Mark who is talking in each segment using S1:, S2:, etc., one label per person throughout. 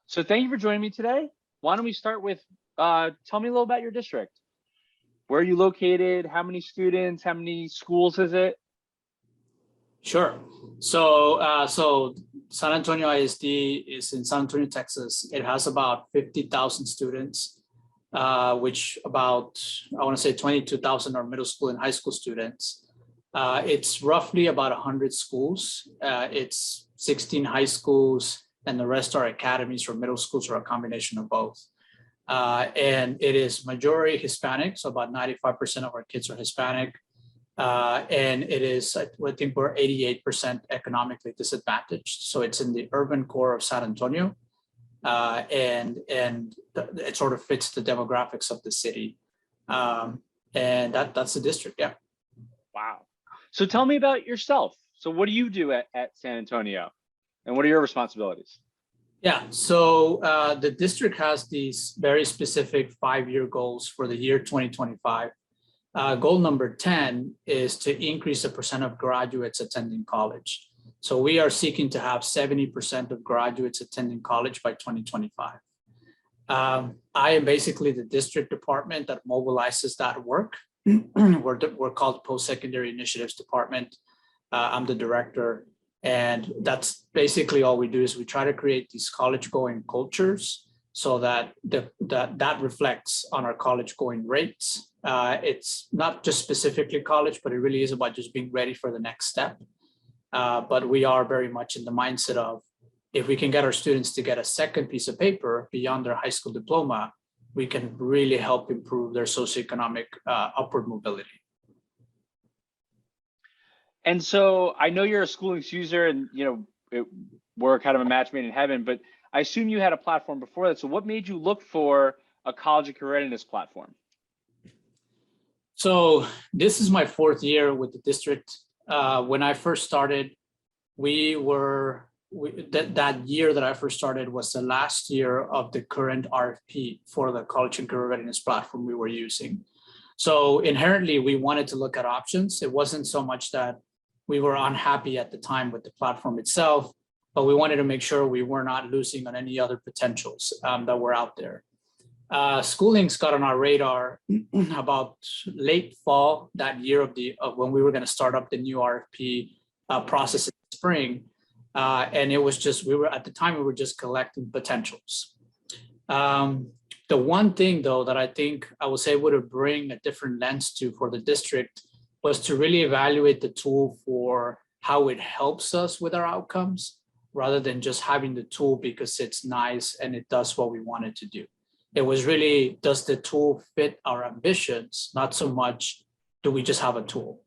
S1: So thank you for joining me today. Why don't we start with, tell me a little about your district. Where are you located? How many students? How many schools is it?
S2: Sure. So San Antonio ISD is in San Antonio, Texas. It has about 50,000 students, which about, I want to say 22,000 are middle school and high school students. It's roughly about 100 schools. It's 16 high schools, and the rest are academies or middle schools or a combination of both. And it is majority Hispanic, so about 95% of our kids are Hispanic. And it is, I think we're 88% economically disadvantaged. So it's in the urban core of San Antonio. And it sort of fits the demographics of the city. And that's the district, yeah.
S1: Wow. So tell me about yourself. So what do you do at San Antonio? And what are your responsibilities?
S2: Yeah, so the district has these very specific 5-year goals for the year 2025. Goal number 10 is to increase the percent of graduates attending college. So we are seeking to have 70% of graduates attending college by 2025. I am basically the district department that mobilizes that work. We're called Post-Secondary Initiatives Department. I'm the director. And that's basically all we do is we try to create these college-going cultures so that that reflects on our college-going rates. It's not just specifically college, but it really is about just being ready for the next step. But we are very much in the mindset of, if we can get our students to get a second piece of paper beyond their high school diploma, we can really help improve their socioeconomic upward mobility.
S1: And so I know you're a SchooLinks user, and we're kind of a match made in heaven, but I assume you had a platform before that. So what made you look for a college and career readiness platform?
S2: So this is my 4th year with the district. When I first started, that year that I first started was the last year of the current RFP for the college and career readiness platform we were using. So inherently, we wanted to look at options. It wasn't so much that we were unhappy at the time with the platform itself, but we wanted to make sure we were not losing on any other potentials that were out there. SchooLinks got on our radar about late fall that year of when we were going to start up the new RFP process in the spring. And it was just, at the time, we were just collecting potentials. The one thing, though, that I think I was able to bring a different lens to for the district was to really evaluate the tool for how it helps us with our outcomes, rather than just having the tool because it's nice and it does what we want it to do. It was really, does the tool fit our ambitions? Not so much, do we just have a tool?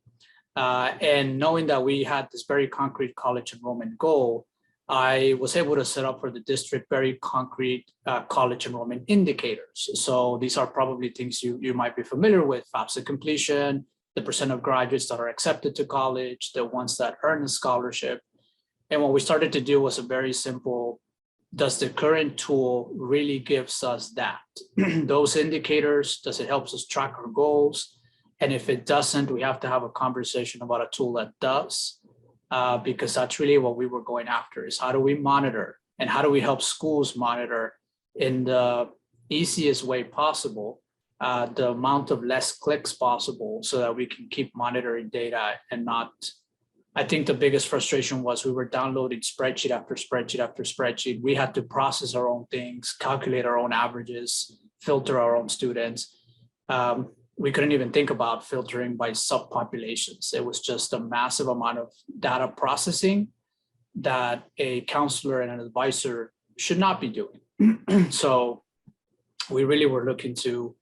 S2: And knowing that we had this very concrete college enrollment goal, I was able to set up for the district very concrete college enrollment indicators. So these are probably things you might be familiar with: FAFSA completion, the percent of graduates that are accepted to college, the ones that earn a scholarship. And what we started to do was a very simple, does the current tool really gives us that? Those indicators, does it help us track our goals? And if it doesn't, we have to have a conversation about a tool that does. Because that's really what we were going after, is how do we monitor and how do we help schools monitor in the easiest way possible, the amount of less clicks possible, so that we can keep monitoring data and not. I think the biggest frustration was we were downloading spreadsheet after spreadsheet after spreadsheet. We had to process our own things, calculate our own averages, filter our own students. We couldn't even think about filtering by subpopulations. It was just a massive amount of data processing that a counselor and an advisor should not be doing. So we really were looking to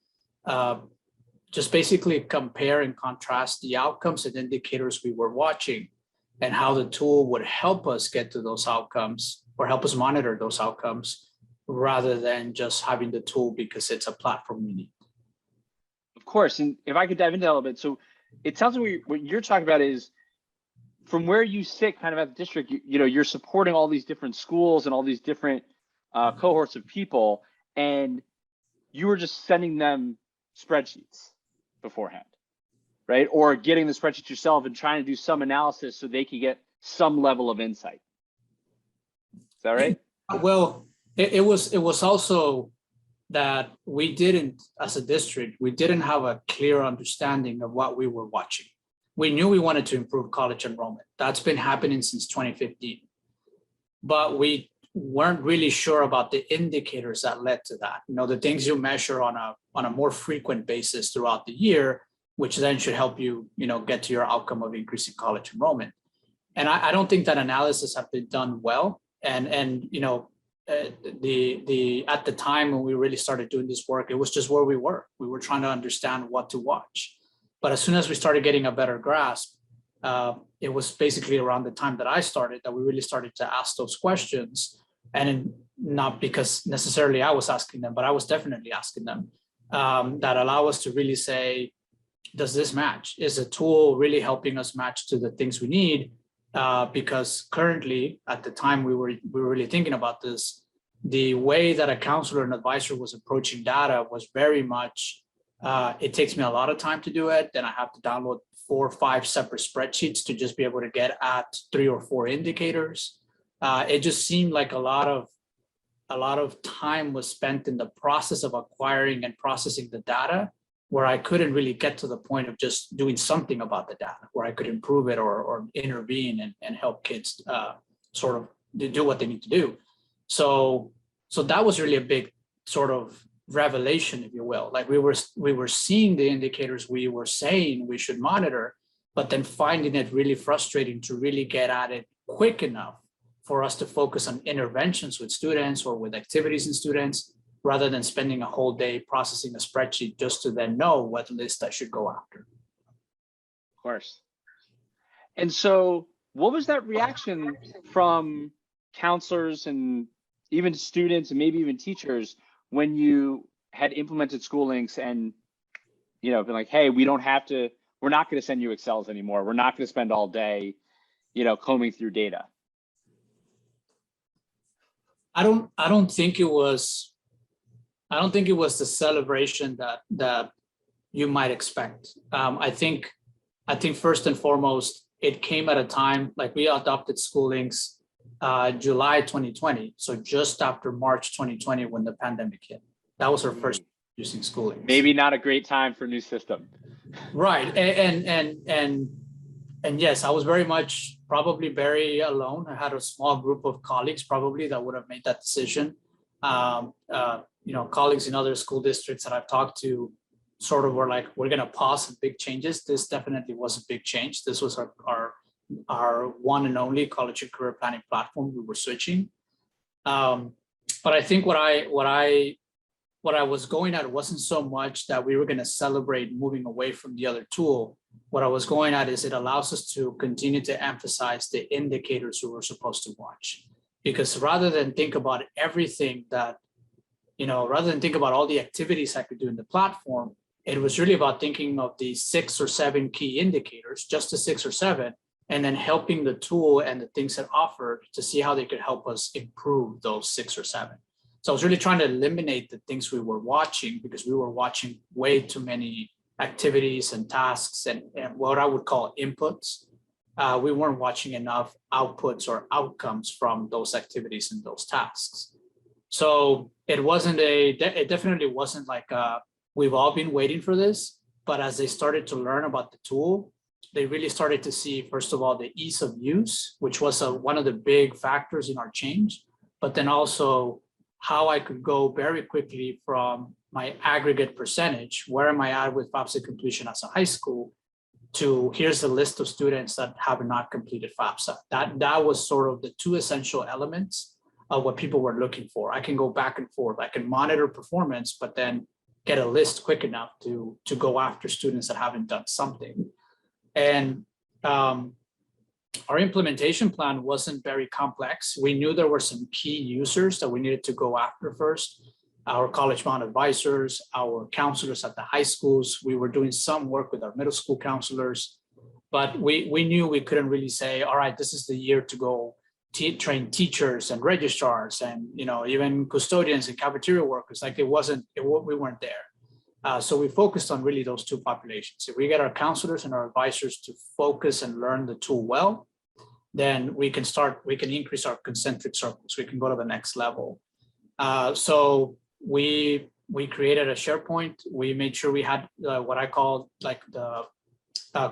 S2: just basically compare and contrast the outcomes and indicators we were watching, and how the tool would help us get to those outcomes or help us monitor those outcomes, rather than just having the tool because it's a platform we need.
S1: Of course, and if I could dive into that a little bit. So it sounds like what you're talking about is, from where you sit kind of at the district, you're supporting all these different schools and all these different cohorts of people, and you were just sending them spreadsheets beforehand, right? Or getting the spreadsheets yourself and trying to do some analysis so they can get some level of insight. Is that right?
S2: Well, It was also that we didn't, as a district, we didn't have a clear understanding of what we were watching. We knew we wanted to improve college enrollment. That's been happening since 2015. But we weren't really sure about the indicators that led to that. The things you measure on a more frequent basis throughout the year, which then should help you, get to your outcome of increasing college enrollment. And I don't think that analysis have been done well. And at the time when we really started doing this work, it was just where we were. We were trying to understand what to watch. But as soon as we started getting a better grasp, it was basically around the time that I started that we really started to ask those questions. And not because necessarily I was asking them, but I was definitely asking them, that allow us to really say, does this match? Is a tool really helping us match to the things we need? Because currently, at the time we were really thinking about this, the way that a counselor and advisor was approaching data was very much, it takes me a lot of time to do it. Then I have to download 4 or 5 separate spreadsheets to just be able to get at 3 or 4 indicators. It just seemed like a lot of time was spent in the process of acquiring and processing the data, where I couldn't really get to the point of just doing something about the data, where I could improve it or intervene and help kids sort of do what they need to do. So that was really a big sort of revelation, if you will. Like we were seeing the indicators we were saying we should monitor, but then finding it really frustrating to really get at it quick enough for us to focus on interventions with students or with activities in students, rather than spending a whole day processing a spreadsheet just to then know what list I should go after.
S1: Of course. And so what was that reaction from counselors and even students and maybe even teachers when you had implemented SchooLinks and, been like, hey, we're not going to send you Excels anymore. We're not going to spend all day, combing through data.
S2: I don't think it was the celebration that you might expect. I think first and foremost, it came at a time, like we adopted SchooLinks July 2020. So just after March 2020, when the pandemic hit, that was our first using SchooLinks.
S1: Maybe not a great time for a new system.
S2: Right. And yes, I was probably very alone. I had a small group of colleagues probably that would have made that decision. Colleagues in other school districts that I've talked to sort of were like, we're going to pause some big changes. This definitely was a big change. This was our one and only college and career planning platform we were switching. But I think what I was going at wasn't so much that we were going to celebrate moving away from the other tool. What I was going at is it allows us to continue to emphasize the indicators we were supposed to watch. Because rather than think about everything that, rather than think about all the activities I could do in the platform, it was really about thinking of the 6 or 7 key indicators, just the 6 or 7, and then helping the tool and the things it offered to see how they could help us improve those 6 or 7. So I was really trying to eliminate the things we were watching, because we were watching way too many activities and tasks and what I would call inputs. We weren't watching enough outputs or outcomes from those activities and those tasks. So it definitely wasn't like we've all been waiting for this, but as they started to learn about the tool, they really started to see, first of all, the ease of use, which was one of the big factors in our change, but then also how I could go very quickly from my aggregate percentage, where am I at with FAFSA completion as a high school, to here's the list of students that have not completed FAFSA. That was sort of the 2 essential elements of what people were looking for. I can go back and forth. I can monitor performance, but then get a list quick enough to go after students that haven't done something. And our implementation plan wasn't very complex. We knew there were some key users that we needed to go after first. Our college-bound advisors, our counselors at the high schools. We were doing some work with our middle school counselors, but we knew we couldn't really say, all right, this is the year to go train teachers and registrars and even custodians and cafeteria workers. Like we weren't there. So we focused on really those 2 populations. If we get our counselors and our advisors to focus and learn the tool well, then we can increase our concentric circles. We can go to the next level. So we created a SharePoint. We made sure we had what I call like the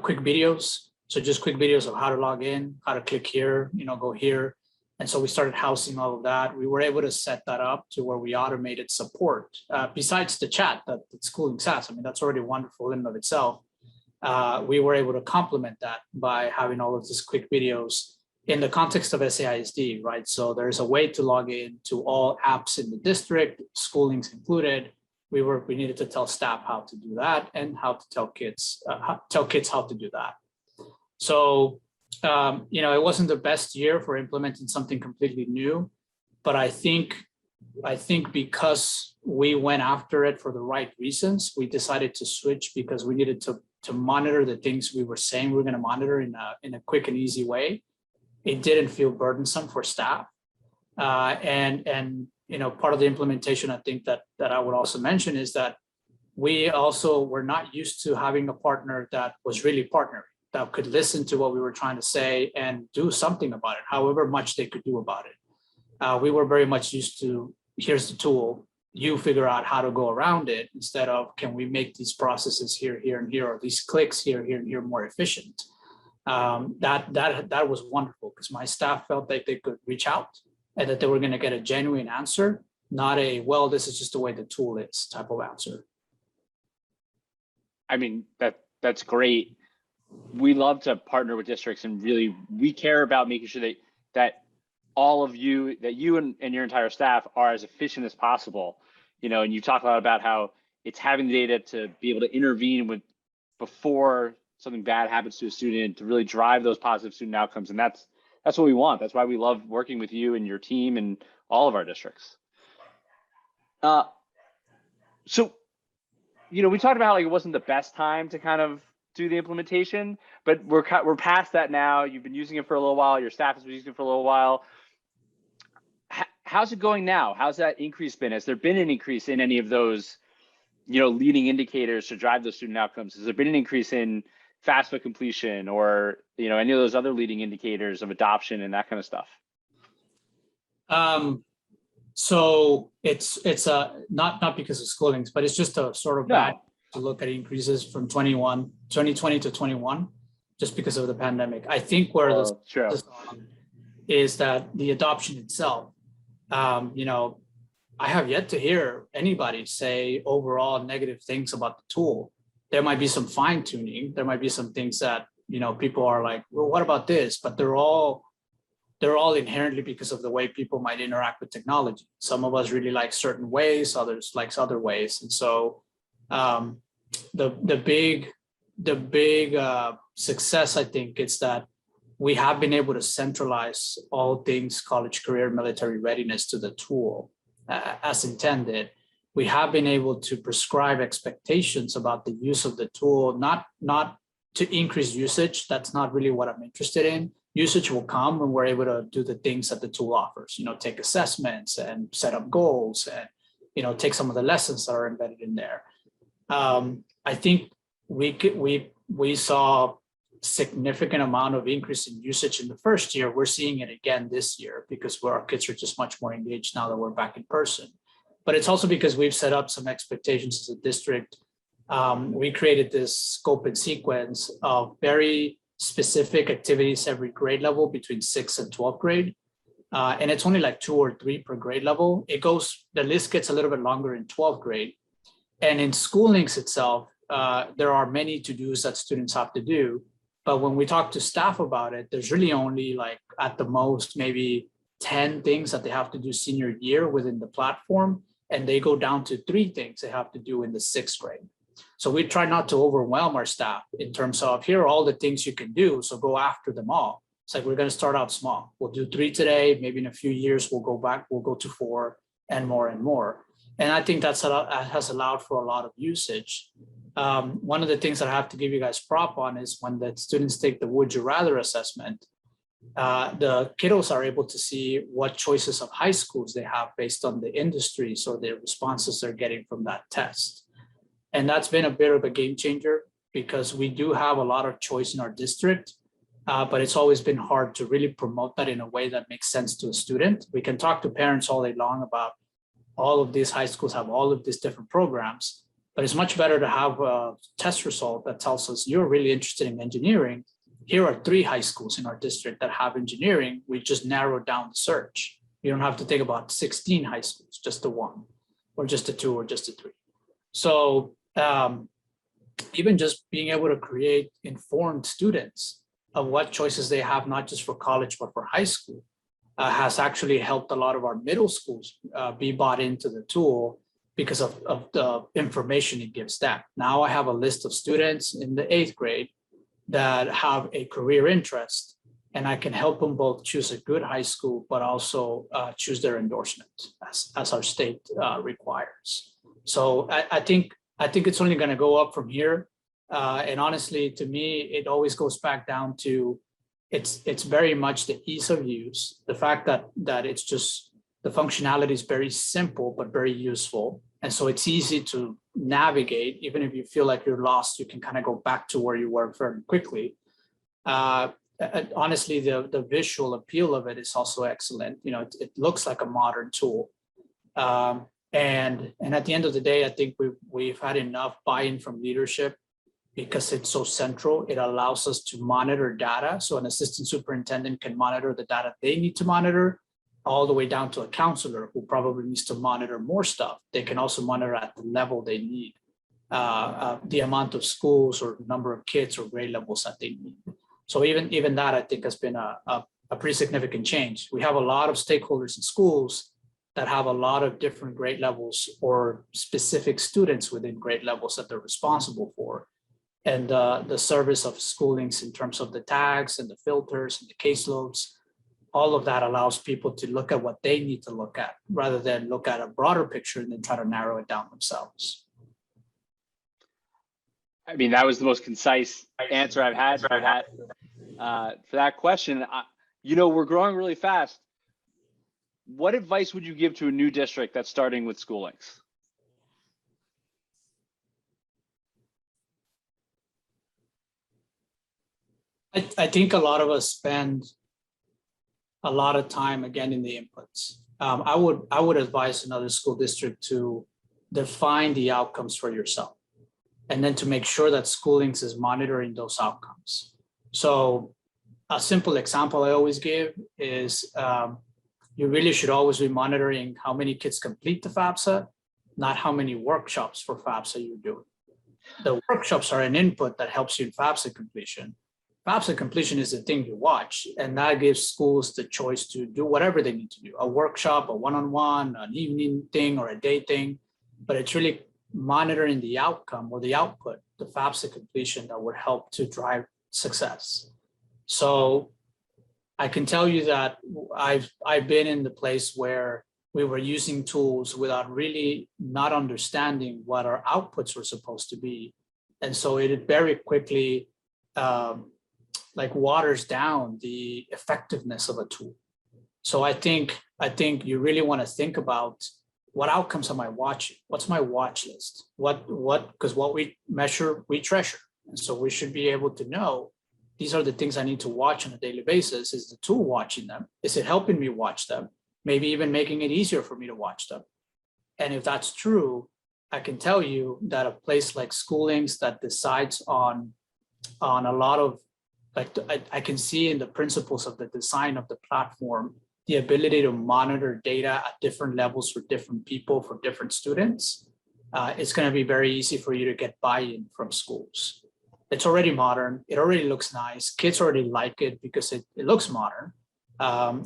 S2: quick videos. So just quick videos of how to log in, how to click here, go here. And so we started housing all of that. We were able to set that up to where we automated support. Besides the chat that SchooLinks has, I mean, that's already wonderful in and of itself. We were able to complement that by having all of these quick videos in the context of SAISD, right? So there's a way to log in to all apps in the district, SchooLinks included. We needed to tell staff how to do that and how to tell kids how to do that. So, it wasn't the best year for implementing something completely new, but I think because we went after it for the right reasons, we decided to switch because we needed to monitor the things we were saying we were going to monitor in a quick and easy way. It didn't feel burdensome for staff. And part of the implementation, I think that I would also mention is that we also were not used to having a partner that was really partnering, that could listen to what we were trying to say and do something about it, however much they could do about it. We were very much used to, here's the tool, you figure out how to go around it, instead of, can we make these processes here, here, and here, or these clicks here, here, and here more efficient? That was wonderful, because my staff felt like they could reach out and that they were going to get a genuine answer, not a, well, this is just the way the tool is type of answer.
S1: I mean, that's great. We love to partner with districts, and really we care about making sure that all of you, that you and your entire staff are as efficient as possible. And you talk a lot about how it's having the data to be able to intervene before something bad happens to a student, to really drive those positive student outcomes. And that's what we want. That's why we love working with you and your team and all of our districts. So, we talked about how it wasn't the best time to kind of do the implementation, but we're past that now. You've been using it for a little while. Your staff has been using it for a little while. How's it going now? How's that increase been? Has there been an increase in any of those, leading indicators to drive those student outcomes? Has there been an increase in FAFSA completion, or any of those other leading indicators of adoption and that kind of stuff?
S2: So it's not because of SchooLinks, but it's just a sort of bad to look at increases from 2020 to 21, just because of the pandemic. I think where this is that the adoption itself, I have yet to hear anybody say overall negative things about the tool. There might be some fine tuning. There might be some things that, people are like, well, what about this? But they're all inherently because of the way people might interact with technology. Some of us really like certain ways, others likes other ways. And so the big success, I think, is that we have been able to centralize all things college, career, military readiness to the tool as intended. We have been able to prescribe expectations about the use of the tool, not to increase usage. That's not really what I'm interested in. Usage will come when we're able to do the things that the tool offers, take assessments and set up goals and, take some of the lessons that are embedded in there. I think we saw significant amount of increase in usage in the first year. We're seeing it again this year because our kids are just much more engaged now that we're back in person. But it's also because we've set up some expectations as a district. We created this scope and sequence of very specific activities every grade level between 6th and 12th grade. And it's only like 2 or 3 per grade level. The list gets a little bit longer in 12th grade. And in SchooLinks itself, there are many to-dos that students have to do. But when we talk to staff about it, there's really only like at the most, maybe 10 things that they have to do senior year within the platform. And they go down to 3 things they have to do in the 6th grade. So we try not to overwhelm our staff in terms of, here are all the things you can do, so go after them all. It's like, we're going to start out small. We'll do 3 today, maybe in a few years, we'll go to 4 and more and more. And I think that has allowed for a lot of usage. One of the things that I have to give you guys prop on is when the students take the Would You Rather assessment, the kiddos are able to see what choices of high schools they have based on the industries or the responses they're getting from that test. And that's been a bit of a game changer because we do have a lot of choice in our district, but it's always been hard to really promote that in a way that makes sense to a student. We can talk to parents all day long about all of these high schools have all of these different programs, but it's much better to have a test result that tells us you're really interested in engineering. Here are 3 high schools in our district that have engineering. We just narrowed down the search. You don't have to think about 16 high schools, just the 1, or just the 2, or just the 3. So even just being able to create informed students of what choices they have, not just for college, but for high school, has actually helped a lot of our middle schools be bought into the tool because of the information it gives them. Now I have a list of students in the 8th grade that have a career interest, and I can help them both choose a good high school, but also choose their endorsement as our state requires. So I think it's only going to go up from here. And honestly, to me, it always goes back down to it's very much the ease of use, the fact that it's just the functionality is very simple but very useful, and so it's easy to navigate. Even if you feel like you're lost, you can kind of go back to where you were very quickly. Honestly, the visual appeal of it is also excellent. You know, it looks like a modern tool. And at the end of the day, I think we've had enough buy-in from leadership because it's so central. It allows us to monitor data. So an assistant superintendent can monitor the data they need to monitor, all the way down to a counselor who probably needs to monitor more stuff. They can also monitor at the level they need, the amount of schools or number of kids or grade levels that they need. So even that, I think, has been a pretty significant change. We have a lot of stakeholders in schools that have a lot of different grade levels or specific students within grade levels that they're responsible for. And the service of SchooLinks in terms of the tags and the filters and the caseloads, all of that allows people to look at what they need to look at rather than look at a broader picture and then try to narrow it down themselves.
S1: I mean, that was the most concise answer I've had for that question. You know, we're growing really fast. What advice would you give to a new district that's starting with SchooLinks?
S2: I think a lot of us spend a lot of time again in the inputs. I would advise another school district to define the outcomes for yourself, and then to make sure that SchooLinks is monitoring those outcomes. So a simple example I always give is you really should always be monitoring how many kids complete the FAFSA, not how many workshops for FAFSA you're doing. The workshops are an input that helps you in FAFSA completion. FAFSA completion is the thing you watch, and that gives schools the choice to do whatever they need to do, a workshop, a one-on-one, an evening thing, or a day thing, but it's really monitoring the outcome or the output, the FAFSA completion, that would help to drive success. So I can tell you that I've been in the place where we were using tools without really not understanding what our outputs were supposed to be. And so it very quickly like waters down the effectiveness of a tool. So I think you really want to think about what outcomes am I watching? What's my watch list? Because what we measure, we treasure. And so we should be able to know these are the things I need to watch on a daily basis. Is the tool watching them? Is it helping me watch them? Maybe even making it easier for me to watch them. And if that's true, I can tell you that a place like SchooLinks that decides on a lot of, like, I can see in the principles of the design of the platform, the ability to monitor data at different levels for different people, for different students. It's going to be very easy for you to get buy-in from schools. It's already modern. It already looks nice. Kids already like it because it looks modern.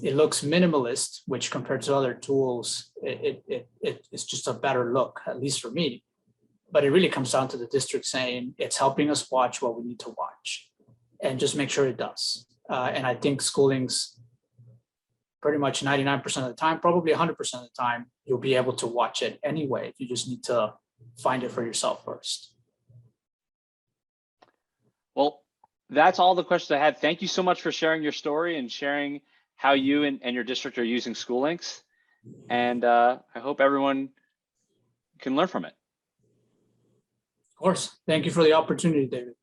S2: It looks minimalist, which compared to other tools, it's just a better look, at least for me. But it really comes down to the district saying it's helping us watch what we need to watch, and just make sure it does. And I think SchooLinks, pretty much 99% of the time, probably 100% of the time, you'll be able to watch it anyway. You just need to find it for yourself first.
S1: Well, that's all the questions I had. Thank you so much for sharing your story and sharing how you and your district are using SchooLinks. And I hope everyone can learn from it.
S2: Of course. Thank you for the opportunity, David.